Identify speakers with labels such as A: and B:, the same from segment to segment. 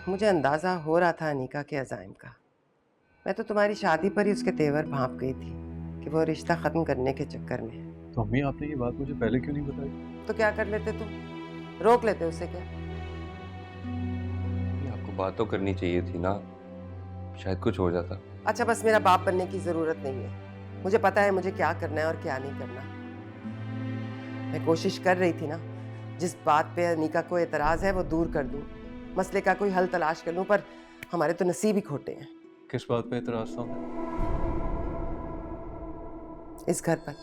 A: मुझे अंदाजा हो रहा था अनीका के अज़ाइम का। मैं तो तुम्हारी शादी पर ही उसके तेवर भांप गई थी कि वो रिश्ता खत्म करने के चक्कर में है।
B: तो अम्मी आपने ये बात मुझे पहले क्यों नहीं बताई?
A: तो क्या कर लेते तुम? रोक लेते उसे क्या?
C: ये आपको बात तो करनी चाहिए थी ना, शायद कुछ हो जाता।
A: अच्छा, बस मेरा बाप बनने की जरूरत नहीं है। मुझे पता है मुझे क्या करना है और क्या नहीं करना। मैं कोशिश कर रही थी ना, जिस बात पे अनीका को एतराज है वो दूर कर दूं, मसले का कोई हल तलाश कर लूं, पर हमारे तो नसीब ही खोटे हैं।
B: किस बात पे एतराज था?
A: इस घर पर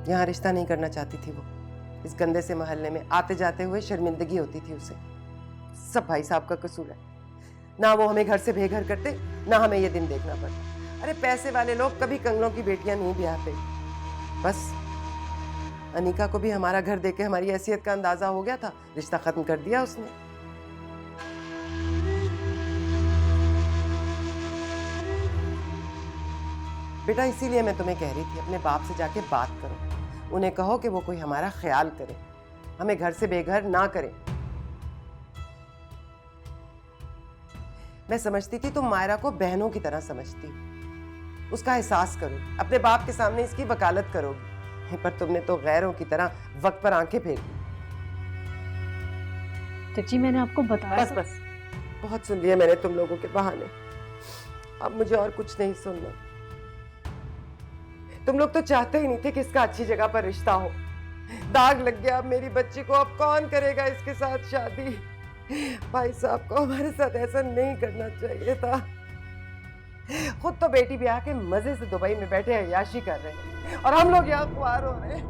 A: यहाँ रिश्ता नहीं करना चाहती थी वो। इस गंदे से मोहल्ले में आते जाते हुए शर्मिंदगी होती थी उसे। सब भाई साहब का कसूर है। ना वो हमें घर से बेघर करते, ना हमें ये दिन देखना पड़ता। अरे पैसे वाले लोग कभी कंगलों की बेटियां नहीं ब्याहते। बस अनीका को भी हमारा घर देके हमारी हैसियत का अंदाजा हो गया था, रिश्ता खत्म कर दिया उसने। बेटा इसीलिए मैं तुम्हें कह रही थी अपने बाप से जाके बात करो। उन्हें कहो कि वो कोई हमारा ख्याल करे, हमें घर से बेघर ना करे। मैं समझती थी तुम मायरा को बहनों की तरह समझती, उसका एहसास करो, अपने बाप के सामने इसकी वकालत करोगी, पर तुमने तो गैरों की तरह वक्त पर आंखें फेर दी।
D: चाची मैंने आपको बताया।
A: बस बस, बहुत सुन लिया मैंने तुम लोगों के बहाने। अब मुझे और कुछ नहीं सुनना। तुम लोग तो चाहते ही नहीं थे कि इसका अच्छी जगह पर रिश्ता हो। दाग लग गया अब मेरी बच्ची को, अब कौन करेगा इसके साथ शादी? भाई साहब को हमारे साथ ऐसा नहीं करना चाहिए था। खुद तो बेटी ब्याह के मजे से दुबई में बैठे अय्याशी कर रहे हैं और हम लोग यहाँ खुआर हो रहे हैं।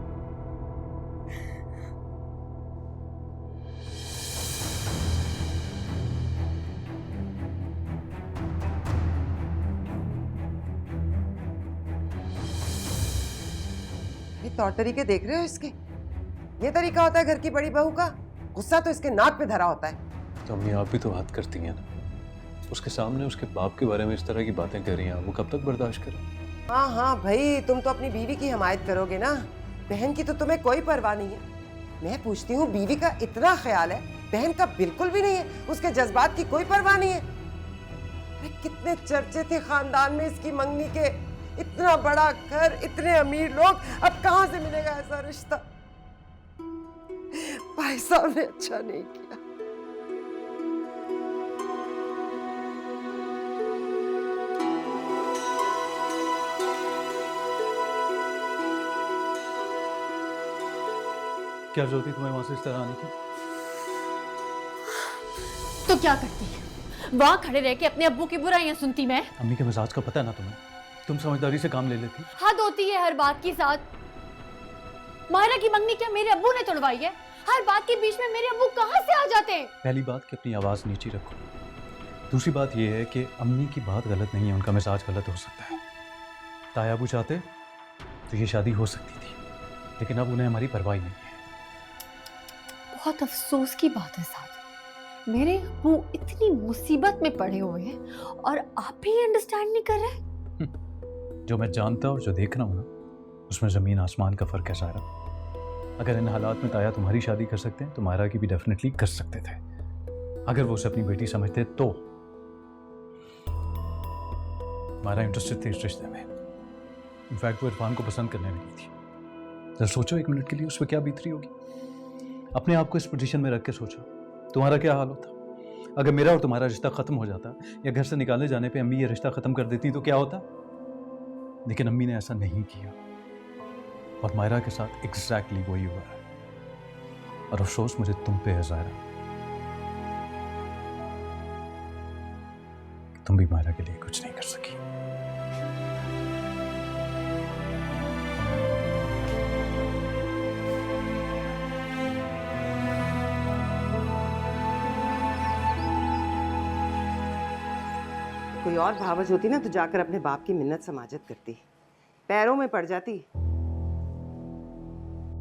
A: ये तौर तरीके देख रहे हो इसके? ये तरीका होता है घर की बड़ी बहू का? गुस्सा तो इसके नाक पे धरा होता है।
B: तो अम्मी आप भी तो बात करती हैं ना, उसके सामने उसके बाप के बारे में इस तरह की बातें कर रही हैं, वो कब तक बर्दाश्त करें?
A: हाँ हाँ भाई, तुम तो अपनी बीवी की हिमायत करोगे ना। बहन की तो तुम्हें कोई परवाह नहीं है। मैं पूछती हूँ, बीवी का इतना ख्याल है, बहन का बिल्कुल भी नहीं है। उसके जज्बात की कोई परवाह नहीं है। अरे कितने चर्चे थे खानदान में इसकी मंगनी के, इतना बड़ा घर, इतने अमीर लोग, अब कहाँ से मिलेगा ऐसा रिश्ता? भाई साहब ने अच्छा नहीं किया।
B: क्या जरूरत थी तुम्हें वहां से इस तरह आने की?
D: तो क्या करती? वहां खड़े रह के अपने अब्बू की बुराइयां सुनती मैं?
B: अम्मी के मिजाज का पता है ना तुम्हें, तुम समझदारी से काम ले लेती।
D: हद होती है हर बात की साथ। मायरा की मंगनी क्या मेरे अब्बू ने तोड़वाई है? हर बात के बीच में मेरे अब्बू कहाँ से आ जाते हैं?
B: पहली बात कि अपनी आवाज नीचे रखो। दूसरी बात यह है कि अम्मी की बात गलत नहीं है, उनका मिजाज गलत हो सकता है। तायाबू चाहते तो ये शादी हो सकती थी, लेकिन अब उन्हें हमारी परवाह नहीं है।
D: बहुत अफसोस की बात है साथ, मेरे अब्बू इतनी मुसीबत में पड़े हुए हैं और आप भी अंडरस्टैंड नहीं कर रहे।
B: जो मैं जानता और जो देख रहा हूँ ना, उसमें जमीन आसमान का फर्क है सारा। अगर इन हालात में ताया तुम्हारी शादी कर सकते हैं तो मायरा की भी डेफिनेटली कर सकते थे, अगर वो उसे अपनी बेटी समझते तो। मायरा इंटरेस्टेड थी इस रिश्ते में, इनफैक्ट वो इरफान को पसंद करने लगी थी। जरा सोचो एक मिनट के लिए उस पर क्या बीत रही होगी। अपने आप को इस पोजीशन में रख के सोचो, तुम्हारा क्या हाल होता अगर मेरा और तुम्हारा रिश्ता खत्म हो जाता, या घर से निकालने जाने पे अम्मी ये रिश्ता खत्म कर देती तो क्या होता। लेकिन अम्मी ने ऐसा नहीं किया और मायरा के साथ एग्जैक्टली वही हुआ है। और अफसोस मुझे तुम पे है ज़ाहिरा, तुम भी मायरा के लिए कुछ नहीं कर सकी।
A: कोई और भावज होती ना तो जाकर अपने बाप की मिन्नत समाजत करती, पैरों में पड़ जाती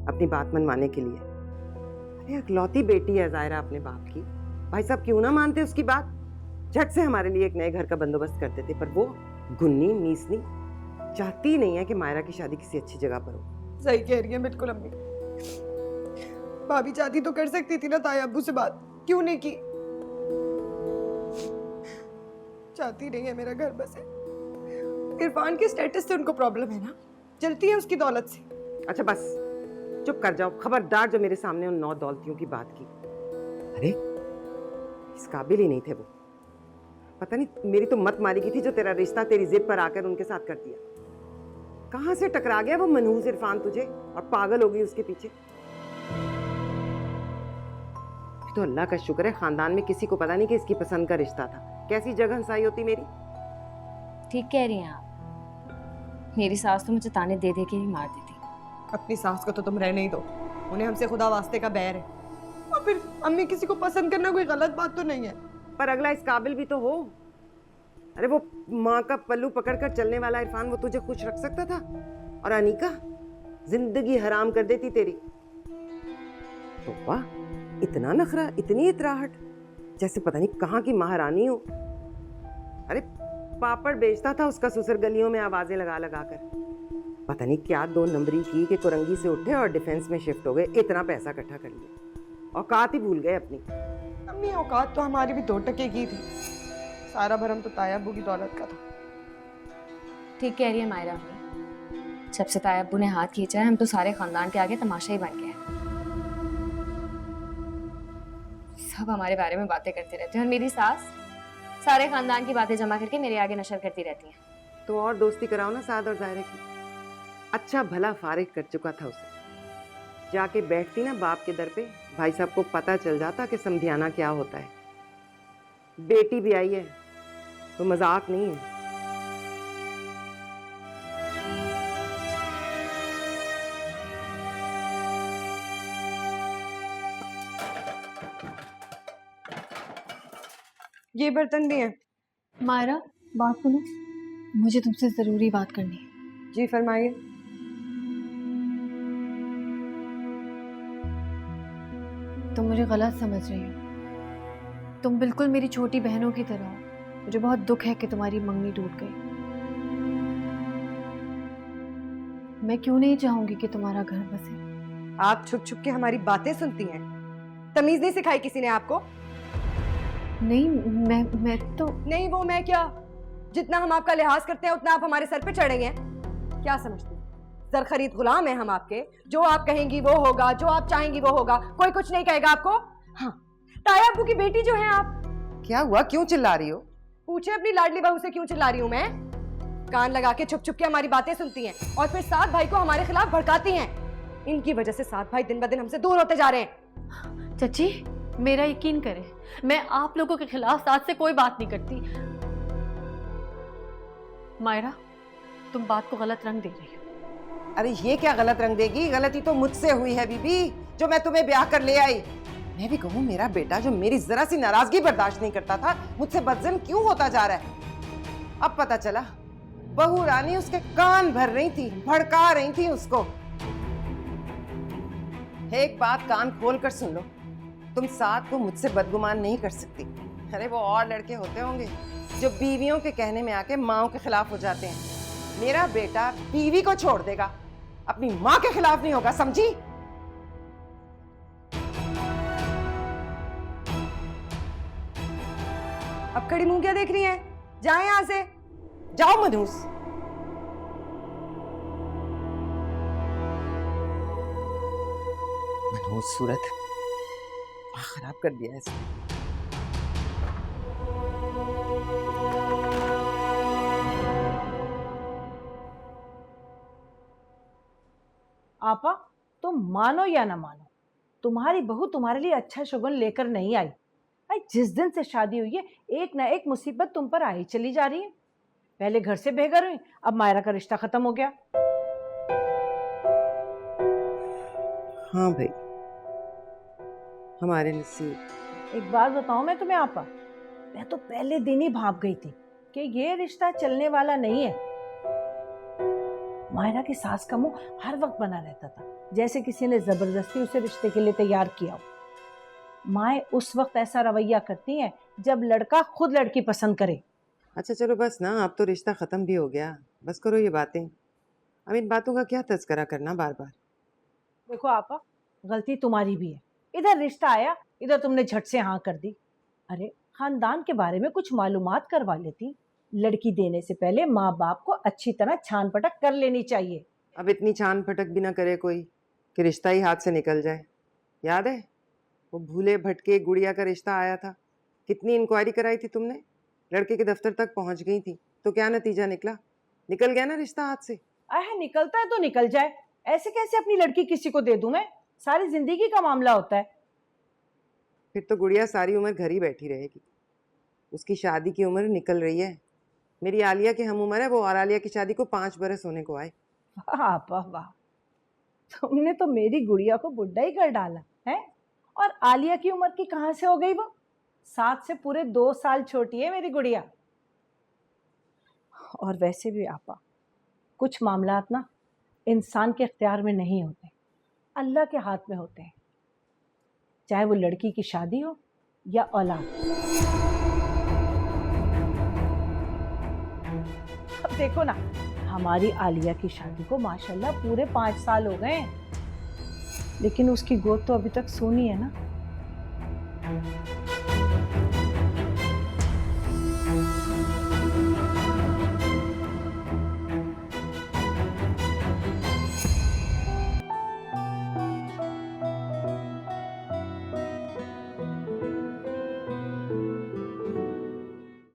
A: अपनी बात मनवाने के लिए। अरे अकलौती बेटी है ज़ाहिरा अपने बाप की, भाई साहब क्यों ना मानते उसकी बात? झट से हमारे लिए एक नए घर का बंदोबस्त कर देते, पर वो गुन्नी मीसनी चाहती नहीं है कि मायरा की शादी किसी अच्छी जगह पर हो।
E: सही कह रही है बिल्कुल अम्मी।
A: भाभी चाहती तो कर सकती थी ना ताया अब्बू से बात, क्यों नहीं की? चाहती नहीं है मेरा घर बसे। इरफान के स्टेटस से उनको प्रॉब्लम है ना, जलती है उसकी दौलत से। अच्छा बस चुप कर जाओ, खबरदार जो मेरे सामने उन 9 दौलतियों की बात की। अरे इस काबिल ही नहीं थे वो। पता नहीं मेरी तो मत मारी की थी जो तेरा रिश्ता तेरी जिद पर आकर उनके साथ कर दिया। कहां से टकरा गया वो मनहूस इरफान तुझे और पागल हो गई उसके पीछे। तो अल्लाह का शुक्र है खानदान में किसी को पता नहीं कि इसकी पसंद का रिश्ता था। कैसी जगह हंसाई होती मेरी।
E: ठीक कह रही हैं आप। मेरी सास तो मुझे ताने दे दे के ही मार देती।
A: अपनी सास को तो तुम रहने ही दो, उन्हें हमसे खुदा वास्ते का बैर है। और फिर अम्मी किसी को पसंद करना कोई गलत बात तो नहीं है, पर अगला इस काबिल भी तो हो। अरे वो माँ का पल्लू पकड़कर चलने वाला इरफान वो तुझे खुश रख सकता था, और अनीका जिंदगी हराम कर देती तेरी। तो वाह, इतना नखरा, इतनी इतराहट, जैसे पता नहीं कहाँ की महारानी हो। अरे पापड़ बेचता था उसका ससुर गलियों में आवाजें लगा लगा कर। पता नहीं क्या 2 नंबरी की कि कुरंगी से उठे और डिफेंस में शिफ्ट हो गए, इतना पैसा इकट्ठा कर लिया। औकात ही भूल गए अपनी। अम्मी औकात तो हमारी भी 2 टके की थी, सारा भरम तो ताया अब्बू की दौलत का था।
E: ठीक कह रही है मायरा अम्मी। जब से ताया अब्बू ने हाथ खींचा है हम तो सारे खानदान के आगे तमाशा ही बन गए हैं। सब हमारे बारे में बातें करते रहते हैं और मेरी सास सारे खानदान की बातें जमा करके मेरे आगे नशर करती रहती है।
A: तो और दोस्ती कराओ ना साद और जायरा की। अच्छा भला फारिग कर चुका था उसे, जाके बैठती ना बाप के दर पे, भाई साहब को पता चल जाता कि समझाना क्या होता है। बेटी भी आई है तो मजाक नहीं है। ये बर्तन भी हैं।
D: मायरा बात सुनो, मुझे तुमसे जरूरी बात करनी है।
A: जी फरमाइए।
D: तुम मुझे गलत समझ रही हो। तुम बिल्कुल मेरी छोटी बहनों की तरह हो। मुझे बहुत दुख है कि तुम्हारी मंगनी टूट गई। मैं क्यों नहीं चाहूंगी कि तुम्हारा घर बसे।
A: आप छुप छुप के हमारी बातें सुनती हैं। तमीज नहीं सिखाई किसी ने आपको?
D: नहीं, मैं तो
A: नहीं वो मैं क्या, जितना हम आपका लिहाज करते हैं उतना आप हमारे सर पे चढ़ेंगे हैं। क्या समझते हैं सर खरीद गुलाम है हम आपके? जो आप कहेंगी वो होगा, जो आप चाहेंगी वो होगा, कोई कुछ नहीं कहेगा आपको। हाँ, ताया अब्बू की बेटी जो है आप। क्या हुआ, क्यों चिल्ला रही हो? पूछे अपनी लाडली बहू से क्यों चिल्ला रही हूँ मैं। कान लगा के छुप छुप के हमारी बातें सुनती हैं और फिर सात भाई को हमारे खिलाफ भड़काती हैं। इनकी वजह से सात भाई दिन ब दिन हमसे दूर होते जा रहे हैं।
D: चाची मेरा यकीन करें, मैं आप लोगों के खिलाफ साथ से कोई बात नहीं करती। मायरा तुम बात को गलत रंग दे रही हो।
A: अरे ये क्या गलत रंग देगी, गलती तो मुझसे हुई है बीबी, जो मैं तुम्हें ब्याह कर ले आई। मैं भी कहूँ मेरा बेटा जो मेरी जरा सी नाराजगी बर्दाश्त नहीं करता था, मुझसे बदजन क्यों होता जा रहा है। अब पता चला बहू रानी उसके कान भर रही थी, भड़का रही थी उसको। एक बात कान खोल कर सुन लो, तुम साथ को मुझसे बदगुमान नहीं कर सकती। अरे वो और लड़के होते होंगे जो बीवियों के कहने में आके माओ के खिलाफ हो जाते हैं। मेरा बेटा बीवी को छोड़ देगा, अपनी माँ के खिलाफ नहीं होगा, समझी? अब खड़ी मुंह क्या देख रही हैं? जाए यहां से, जाओ मनहूस। मनहूस सूरत खराब कर दिया है।
F: आपा तुम मानो या ना मानो, तुम्हारी बहू तुम्हारे लिए अच्छा शुगन लेकर नहीं आई। भाई जिस दिन से शादी हुई है एक ना एक मुसीबत तुम पर आई चली जा रही है। पहले घर से बेघर हुई, अब मायरा का रिश्ता खत्म हो गया।
A: हाँ भाई, हमारे नसीब।
F: एक बात बताऊं मैं तुम्हें आपा, मैं तो पहले दिन ही भाप गई थी कि ये रिश्ता चलने वाला नहीं है। मायरा की सास का मुंह हर वक्त बना रहता था, जैसे किसी ने जबरदस्ती उसे रिश्ते के लिए तैयार किया हो। माए उस वक्त ऐसा रवैया करती हैं जब लड़का खुद लड़की पसंद करे।
A: अच्छा चलो बस ना, अब तो रिश्ता खत्म भी हो गया, बस करो ये बातें। अब इन बातों का क्या तज़किरा करना बार बार।
F: देखो आपा, गलती तुम्हारी भी है। इधर रिश्ता आया, इधर तुमने झट से हाँ कर दी। अरे खानदान के बारे में कुछ मालूमात करवा लेती। लड़की देने से पहले माँ बाप को अच्छी तरह छान पटक कर लेनी चाहिए।
A: अब इतनी छान पटक भी ना करे कोई कि रिश्ता ही हाथ से निकल जाए। याद है वो भूले भटके गुड़िया का रिश्ता आया था, कितनी इंक्वायरी कराई थी तुमने, लड़के के दफ्तर तक पहुंच गई थी, तो क्या नतीजा निकला? निकल गया ना रिश्ता हाथ से।
F: अरे निकलता है तो निकल जाए, ऐसे कैसे अपनी लड़की किसी को दे दूं मैं? सारी जिंदगी का मामला होता है।
A: फिर तो गुड़िया सारी उम्र घर ही बैठी रहेगी। उसकी शादी की उम्र निकल रही है। मेरी आलिया की हम उम्र है वो, और आलिया की शादी को 5 बरस होने को आए।
F: वाह वाह वाह, तुमने तो मेरी गुड़िया को बुढ़ा ही कर डाला है। और आलिया की उम्र की कहाँ से हो गई वो? 7 से पूरे 2 साल छोटी है मेरी गुड़िया। और वैसे भी आपा, कुछ मामलात ना इंसान के इख्तियार में नहीं होते, अल्लाह के हाथ में होते हैं। चाहे वो लड़की की शादी हो या औलाद। अब देखो ना, हमारी आलिया की शादी को माशाल्लाह पूरे 5 साल हो गए हैं, लेकिन उसकी गोद तो अभी तक सूनी है ना।